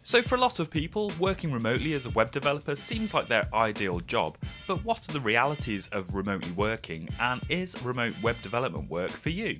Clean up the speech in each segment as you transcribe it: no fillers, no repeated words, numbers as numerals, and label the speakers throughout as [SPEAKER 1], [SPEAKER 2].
[SPEAKER 1] So for a lot of people, working remotely as a web developer seems like their ideal job, but what are the realities of remotely working, and is remote web development work for you?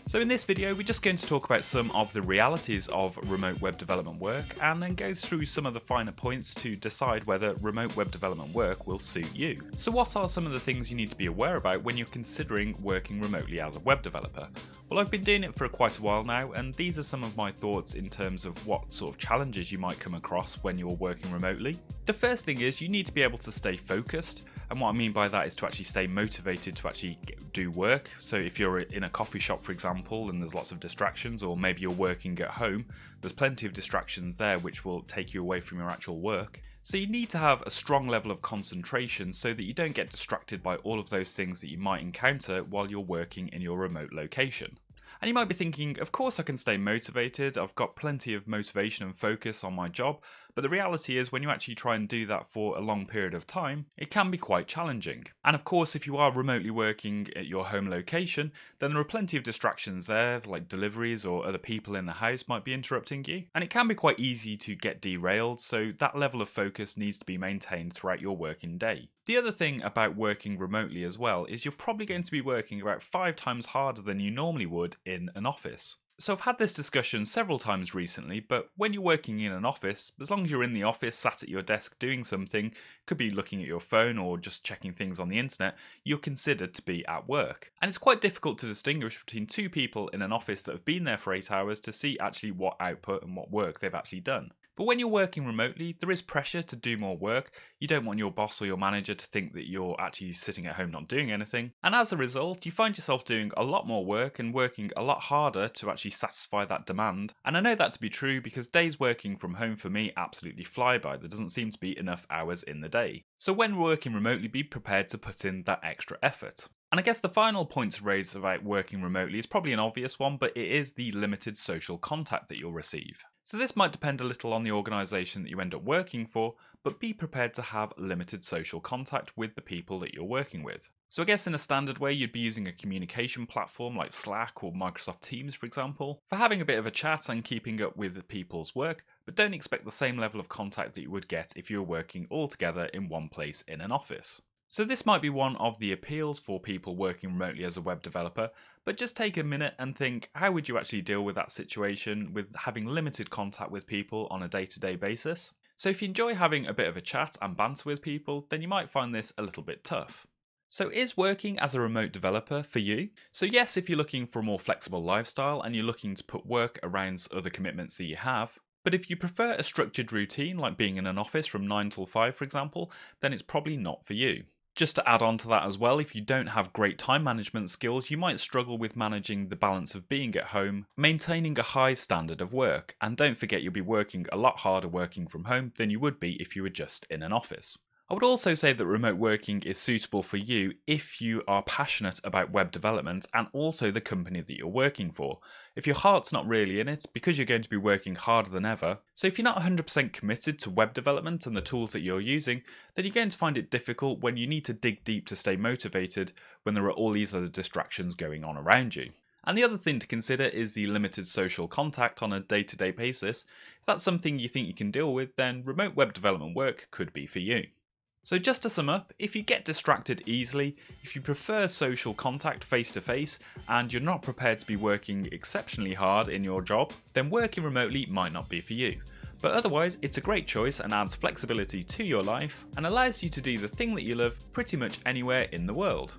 [SPEAKER 1] So in this video, we're just going to talk about some of the realities of remote web development work and then go through some of the finer points to decide whether remote web development work will suit you. So what are some of the things you need to be aware about when you're considering working remotely as a web developer? Well, I've been doing it for quite a while now, and these are some of my thoughts in terms of what sort of challenges you might come across when you're working remotely. The first thing is you need to be able to stay focused. And what I mean by that is to actually stay motivated to actually do work. So if you're in a coffee shop, for example, and there's lots of distractions, or maybe you're working at home, there's plenty of distractions there which will take you away from your actual work. So you need to have a strong level of concentration so that you don't get distracted by all of those things that you might encounter while you're working in your remote location. And you might be thinking, of course I can stay motivated, I've got plenty of motivation and focus on my job, but the reality is when you actually try and do that for a long period of time, it can be quite challenging. And of course, if you are remotely working at your home location, then there are plenty of distractions there, like deliveries or other people in the house might be interrupting you. And it can be quite easy to get derailed, so that level of focus needs to be maintained throughout your working day. The other thing about working remotely as well is you're probably going to be working about 5 times harder than you normally would in an office. So I've had this discussion several times recently, but when you're working in an office, as long as you're in the office sat at your desk doing something, could be looking at your phone or just checking things on the internet, you're considered to be at work. And it's quite difficult to distinguish between two people in an office that have been there for 8 hours to see actually what output and what work they've actually done. But when you're working remotely, there is pressure to do more work. You don't want your boss or your manager to think that you're actually sitting at home not doing anything. And as a result, you find yourself doing a lot more work and working a lot harder to actually satisfy that demand. And I know that to be true because days working from home for me absolutely fly by. There doesn't seem to be enough hours in the day. So when working remotely, be prepared to put in that extra effort. And I guess the final point to raise about working remotely is probably an obvious one, but it is the limited social contact that you'll receive. So this might depend a little on the organisation that you end up working for, but be prepared to have limited social contact with the people that you're working with. So I guess in a standard way, you'd be using a communication platform like Slack or Microsoft Teams, for example, for having a bit of a chat and keeping up with people's work, but don't expect the same level of contact that you would get if you were working all together in one place in an office. So this might be one of the appeals for people working remotely as a web developer, but just take a minute and think, how would you actually deal with that situation with having limited contact with people on a day-to-day basis? So if you enjoy having a bit of a chat and banter with people, then you might find this a little bit tough. So is working as a remote developer for you? So yes, if you're looking for a more flexible lifestyle and you're looking to put work around other commitments that you have, but if you prefer a structured routine like being in an office from 9 till 5 for example, then it's probably not for you. Just to add on to that as well, if you don't have great time management skills, you might struggle with managing the balance of being at home, maintaining a high standard of work, and don't forget you'll be working a lot harder working from home than you would be if you were just in an office. I would also say that remote working is suitable for you if you are passionate about web development and also the company that you're working for. If your heart's not really in it, because you're going to be working harder than ever, so if you're not 100% committed to web development and the tools that you're using, then you're going to find it difficult when you need to dig deep to stay motivated when there are all these other distractions going on around you. And the other thing to consider is the limited social contact on a day-to-day basis. If that's something you think you can deal with, then remote web development work could be for you. So just to sum up, if you get distracted easily, if you prefer social contact face-to-face, and you're not prepared to be working exceptionally hard in your job, then working remotely might not be for you. But otherwise, it's a great choice and adds flexibility to your life, and allows you to do the thing that you love pretty much anywhere in the world.